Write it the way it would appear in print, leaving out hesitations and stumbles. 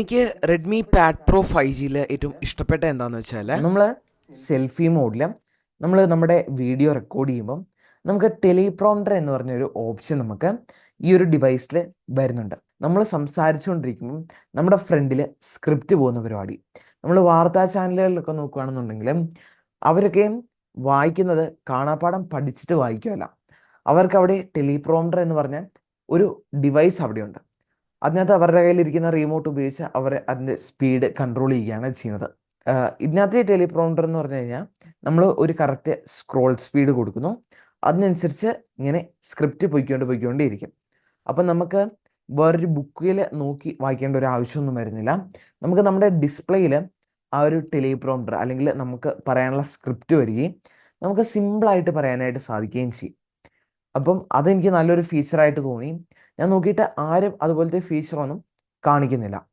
എനിക്ക് Redmi pad pro 5Gയിൽ ഏറ്റവും ഇഷ്ടപ്പെട്ട എന്താണെന്ന് വെച്ചാൽ നമ്മൾ സെൽഫി മോഡിൽ നമ്മുടെ വീഡിയോ റെക്കോർഡ് ചെയ്യുമ്പം നമുക്ക് ടെലിപ്രോംപ്റ്റർ എന്ന് പറഞ്ഞൊരു ഓപ്ഷൻ നമുക്ക് ഈ ഒരു ഡിവൈസിൽ വരുന്നുണ്ട്. നമ്മൾ സംസാരിച്ചുകൊണ്ടിരിക്കുമ്പം നമ്മുടെ ഫ്രണ്ടിൽ സ്ക്രിപ്റ്റ് പോകുന്ന പരിപാടി. നമ്മൾ വാർത്താ ചാനലുകളിലൊക്കെ നോക്കുകയാണെന്നുണ്ടെങ്കിൽ അവരൊക്കെ വായിക്കുന്നത് കാണാപ്പാഠം പഠിച്ചിട്ട് വായിക്കുകയല്ല. അവർക്ക് അവിടെ ടെലിപ്രോംപ്റ്റർ എന്ന് പറഞ്ഞ ഒരു ഡിവൈസ് അവിടെയുണ്ട്. അതിനകത്ത് അവരുടെ കയ്യിലിരിക്കുന്ന റിമോട്ട് ഉപയോഗിച്ച് അവർ അതിൻ്റെ സ്പീഡ് കൺട്രോൾ ചെയ്യുകയാണ് ചെയ്യുന്നത്. ഇതിനകത്ത് ടെലിപ്രോംപ്റ്റർ എന്ന് പറഞ്ഞു കഴിഞ്ഞാൽ നമ്മൾ ഒരു കറക്റ്റ് സ്ക്രോൾ സ്പീഡ് കൊടുക്കുന്നു. അതിനനുസരിച്ച് ഇങ്ങനെ സ്ക്രിപ്റ്റ് പൊയ്ക്കൊണ്ടേയിരിക്കും. അപ്പം നമുക്ക് വേറൊരു ബുക്കിൽ നോക്കി വായിക്കേണ്ട ഒരു ആവശ്യമൊന്നും വരുന്നില്ല. നമുക്ക് നമ്മുടെ ഡിസ്പ്ലേയിൽ ആ ഒരു ടെലിപ്രോംപ്റ്റർ അല്ലെങ്കിൽ നമുക്ക് പറയാനുള്ള സ്ക്രിപ്റ്റ് വരികയും നമുക്ക് സിമ്പിളായിട്ട് പറയാനായിട്ട് സാധിക്കുകയും ചെയ്യും. അപ്പം അതെനിക്ക് നല്ലൊരു ഫീച്ചറായിട്ട് തോന്നി. ഞാൻ നോക്കിയിട്ട് ആരും അതുപോലത്തെ ഫീച്ചറൊന്നും കാണിക്കുന്നില്ല.